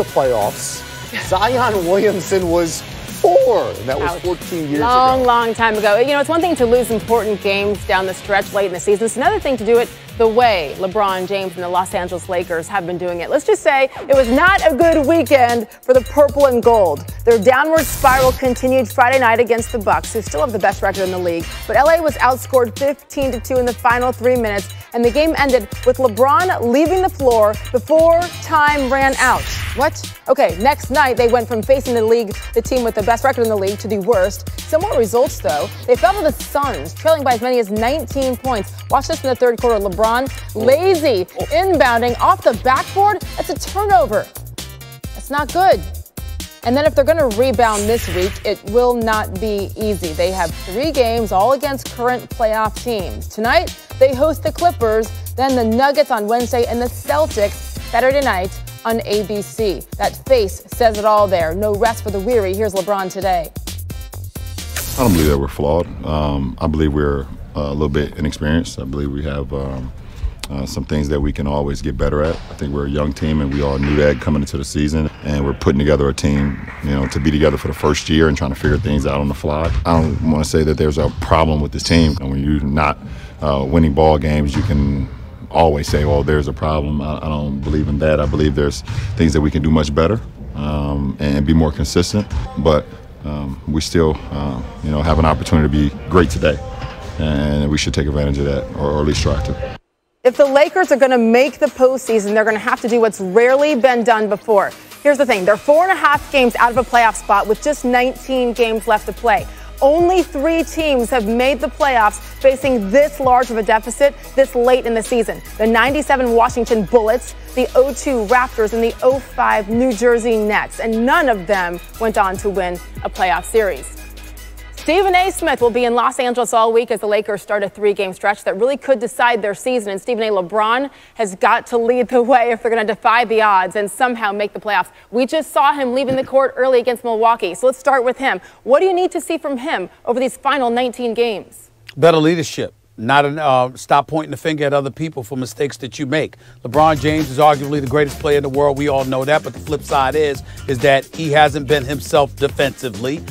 the playoffs. Zion Williamson was 4, and that was 14 years ago. Long time ago. You know, it's one thing to lose important games down the stretch late in the season. It's another thing to do it the way LeBron James and the Los Angeles Lakers have been doing it. Let's just say it was not a good weekend for the purple and gold. Their downward spiral continued Friday night against the Bucks, who still have the best record in the league. But LA was outscored 15-2 in the final 3 minutes, and the game ended with LeBron leaving the floor before time ran out. What? Okay, next night they went from facing the team with the best record in the league, to the worst. Similar results, though. They fell to the Suns, trailing by as many as 19 points. Watch this in the third quarter. LeBron lazy, inbounding off the backboard. That's a turnover. That's not good. And then if they're going to rebound this week, it will not be easy. They have 3 games, all against current playoff teams. Tonight, they host the Clippers, then the Nuggets on Wednesday, and the Celtics Saturday night on ABC. That face says it all there. No rest for the weary. Here's LeBron today. I don't believe that we're flawed. I believe we're a little bit inexperienced. I believe we have some things that we can always get better at. I think we're a young team, and we all knew that coming into the season. And we're putting together a team, to be together for the first year and trying to figure things out on the fly. I don't want to say that there's a problem with this team. And when you're not winning ball games, you can always say, well, there's a problem. I don't believe in that. I believe there's things that we can do much better and be more consistent. But we still, have an opportunity to be great today. And we should take advantage of that, or at least try to. If the Lakers are going to make the postseason, they're going to have to do what's rarely been done before. Here's the thing. They're 4.5 games out of a playoff spot with just 19 games left to play. Only 3 teams have made the playoffs facing this large of a deficit this late in the season. The 97 Washington Bullets, the 02 Raptors, and the 05 New Jersey Nets. And none of them went on to win a playoff series. Stephen A. Smith will be in Los Angeles all week as the Lakers start a 3-game stretch that really could decide their season. And Stephen A. LeBron has got to lead the way if they're going to defy the odds and somehow make the playoffs. We just saw him leaving the court early against Milwaukee. So let's start with him. What do you need to see from him over these final 19 games? Better leadership. Not stop pointing the finger at other people for mistakes that you make. LeBron James is arguably the greatest player in the world. We all know that. But the flip side is that he hasn't been himself defensively.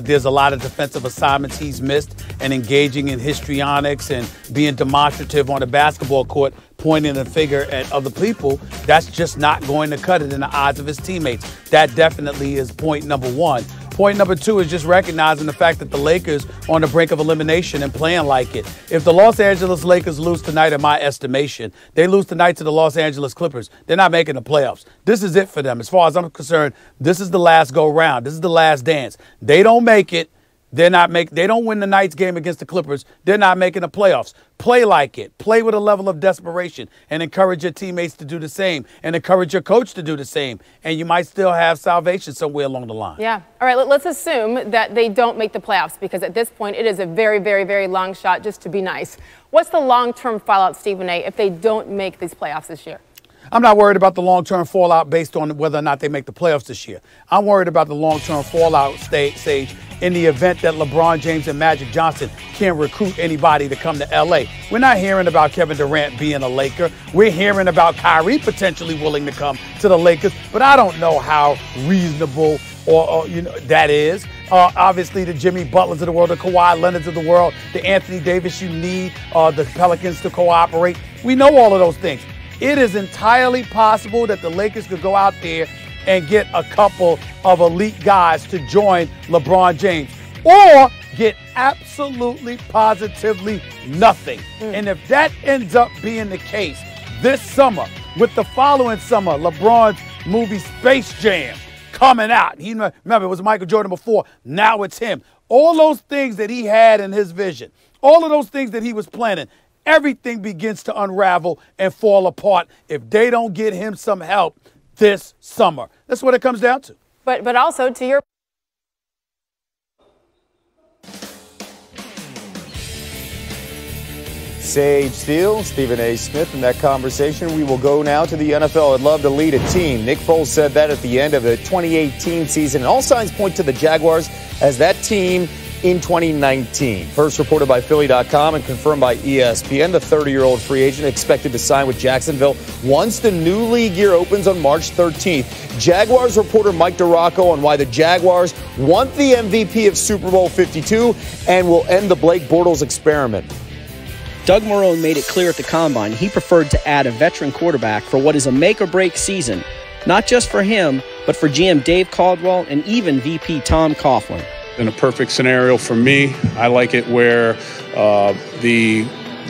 There's a lot of defensive assignments he's missed, and engaging in histrionics and being demonstrative on the basketball court, pointing the finger at other people. That's just not going to cut it in the eyes of his teammates. That definitely is point number 1. Point number 2 is just recognizing the fact that the Lakers are on the brink of elimination and playing like it. If the Los Angeles Lakers lose tonight, in my estimation, they lose tonight to the Los Angeles Clippers, they're not making the playoffs. This is it for them. As far as I'm concerned, this is the last go-round. This is the last dance. They don't make it. They don't win the night's game against the Clippers. They're not making the playoffs. Play like it. Play with a level of desperation and encourage your teammates to do the same and encourage your coach to do the same. And you might still have salvation somewhere along the line. Yeah. All right, let's assume that they don't make the playoffs, because at this point it is a very, very, very long shot, just to be nice. What's the long-term fallout, Stephen A., if they don't make these playoffs this year? I'm not worried about the long-term fallout based on whether or not they make the playoffs this year. I'm worried about the long-term fallout stage in the event that LeBron James and Magic Johnson can't recruit anybody to come to L.A. We're not hearing about Kevin Durant being a Laker. We're hearing about Kyrie potentially willing to come to the Lakers, but I don't know how reasonable or that is. Obviously, the Jimmy Butlers of the world, the Kawhi Leonards of the world, the Anthony Davis you need, the Pelicans to cooperate. We know all of those things. It is entirely possible that the Lakers could go out there and get a couple of elite guys to join LeBron James, or get absolutely, positively nothing. And if that ends up being the case this summer, with the following summer, LeBron's movie Space Jam coming out. Remember, it was Michael Jordan before. Now it's him. All those things that he had in his vision, all of those things that he was planning, everything begins to unravel and fall apart if they don't get him some help this summer. That's what it comes down to. But also, to your Sage Steele, Stephen A. Smith in that conversation. We will go now to the NFL. I'd love to lead a team. Nick Foles said that at the end of the 2018 season. And all signs point to the Jaguars as that team in 2019. First reported by Philly.com and confirmed by ESPN, the 30-year-old free agent expected to sign with Jacksonville once the new league year opens on March 13th. Jaguars reporter Mike DiRocco on why the Jaguars want the MVP of Super Bowl 52 and will end the Blake Bortles experiment. Doug Marrone made it clear at the Combine he preferred to add a veteran quarterback for what is a make-or-break season, not just for him, but for GM Dave Caldwell and even VP Tom Coughlin. In a perfect scenario for me, I like it where the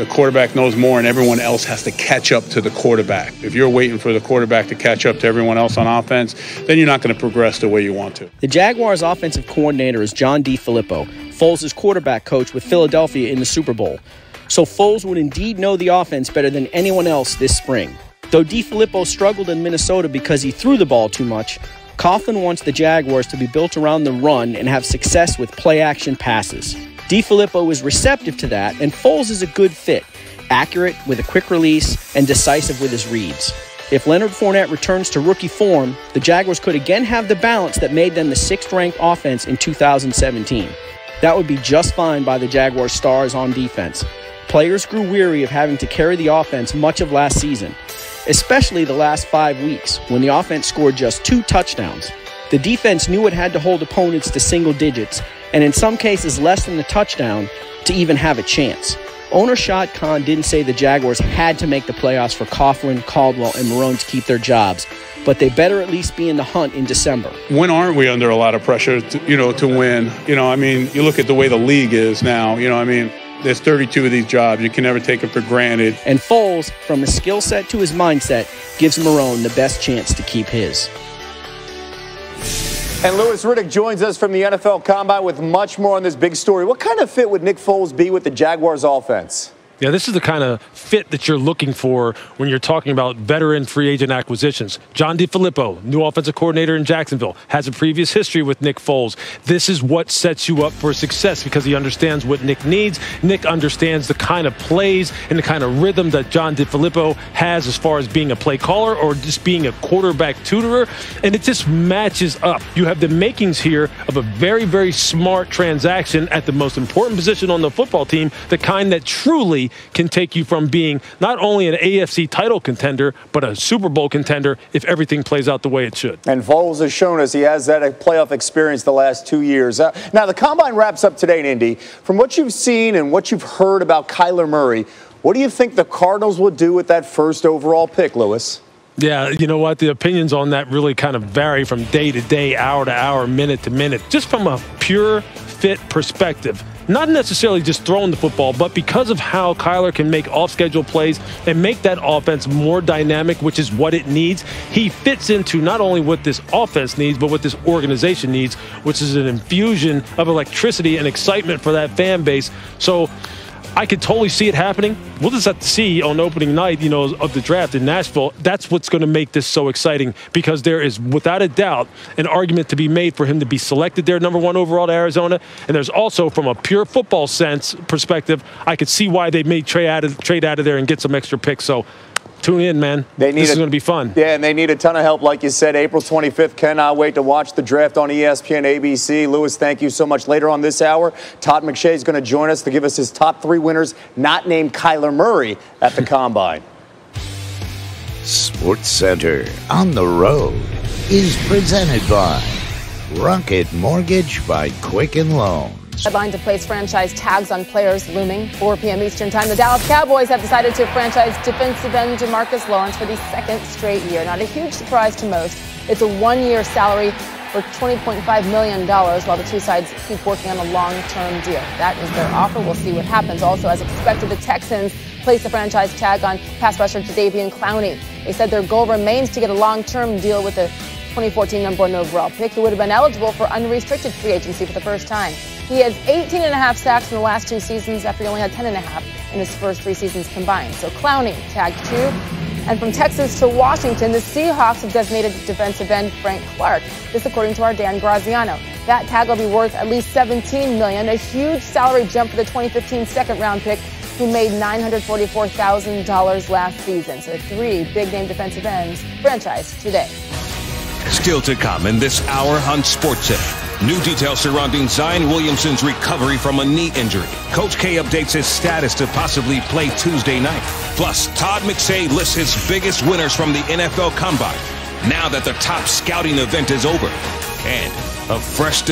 quarterback knows more and everyone else has to catch up to the quarterback. If you're waiting for the quarterback to catch up to everyone else on offense, then you're not going to progress the way you want to. The Jaguars' offensive coordinator is John DeFilippo, Foles' quarterback coach with Philadelphia in the Super Bowl. So Foles would indeed know the offense better than anyone else this spring. Though DeFilippo struggled in Minnesota because he threw the ball too much, Coughlin wants the Jaguars to be built around the run and have success with play-action passes. DeFilippo is receptive to that, and Foles is a good fit, accurate with a quick release and decisive with his reads. If Leonard Fournette returns to rookie form, the Jaguars could again have the balance that made them the 6th-ranked offense in 2017. That would be just fine by the Jaguars' stars on defense. Players grew weary of having to carry the offense much of last season, especially the last 5 weeks when the offense scored just 2 touchdowns. The defense knew it had to hold opponents to single digits, and in some cases less than a touchdown, to even have a chance. Owner Shad Khan didn't say the Jaguars had to make the playoffs for Coughlin, Caldwell, and Marrone to keep their jobs, but they better at least be in the hunt in December. When aren't we under a lot of pressure to win? You look at the way the league is now, there's 32 of these jobs. You can never take it for granted. And Foles, from his skill set to his mindset, gives Marrone the best chance to keep his. And Louis Riddick joins us from the NFL Combine with much more on this big story. What kind of fit would Nick Foles be with the Jaguars offense? Yeah, this is the kind of fit that you're looking for when you're talking about veteran free agent acquisitions. John DeFilippo, new offensive coordinator in Jacksonville, has a previous history with Nick Foles. This is what sets you up for success because he understands what Nick needs. Nick understands the kind of plays and the kind of rhythm that John DeFilippo has as far as being a play caller or just being a quarterback tutorer, and it just matches up. You have the makings here of a very, very smart transaction at the most important position on the football team, the kind that truly can take you from being not only an AFC title contender, but a Super Bowl contender if everything plays out the way it should. And Foles has shown us he has that playoff experience the last 2 years. Now, the Combine wraps up today in Indy. From what you've seen and what you've heard about Kyler Murray, what do you think the Cardinals will do with that first overall pick, Louis? Yeah, you know what? The opinions on that really kind of vary from day to day, hour to hour, minute to minute. Just from a pure fit perspective. Not necessarily just throwing the football, but because of how Kyler can make off-schedule plays and make that offense more dynamic, which is what it needs. He fits into not only what this offense needs, but what this organization needs, which is an infusion of electricity and excitement for that fan base. So I could totally see it happening. We'll just have to see on opening night, of the draft in Nashville. That's what's going to make this so exciting because there is, without a doubt, an argument to be made for him to be selected there, number 1 overall to Arizona. And there's also, from a pure football sense perspective, I could see why they may trade out of there and get some extra picks. So tune in, man. This is going to be fun. Yeah, and they need a ton of help, like you said. April 25th. Cannot wait to watch the draft on ESPN, ABC. Louis, thank you so much. Later on this hour, Todd McShay is going to join us to give us his top 3 winners not named Kyler Murray at the Combine. SportsCenter on the road is presented by Rocket Mortgage by Quicken Loans. Deadline to place franchise tags on players looming. 4 p.m. Eastern Time. The Dallas Cowboys have decided to franchise defensive end Jamarcus Lawrence for the 2nd straight year. Not a huge surprise to most. It's a 1-year salary for $20.5 million while the two sides keep working on a long-term deal. That is their offer. We'll see what happens. Also, as expected, the Texans placed the franchise tag on pass rusher Jadeveon Clowney. They said their goal remains to get a long-term deal with the 2014 number 1 overall pick, who would have been eligible for unrestricted free agency for the first time. He has 18.5 sacks in the last 2 seasons after he only had 10.5 in his first 3 seasons combined. So Clowney tagged 2. And from Texas to Washington, the Seahawks have designated defensive end Frank Clark. This according to our Dan Graziano. That tag will be worth at least $17 million, a huge salary jump for the 2015 second-round pick who made $944,000 last season. So 3 big-name defensive ends franchised today. Still to come in this hour on SportsCenter. New details surrounding Zion Williamson's recovery from a knee injury. Coach K updates his status to possibly play Tuesday night. Plus, Todd McShay lists his biggest winners from the NFL Combine now that the top scouting event is over. And a fresh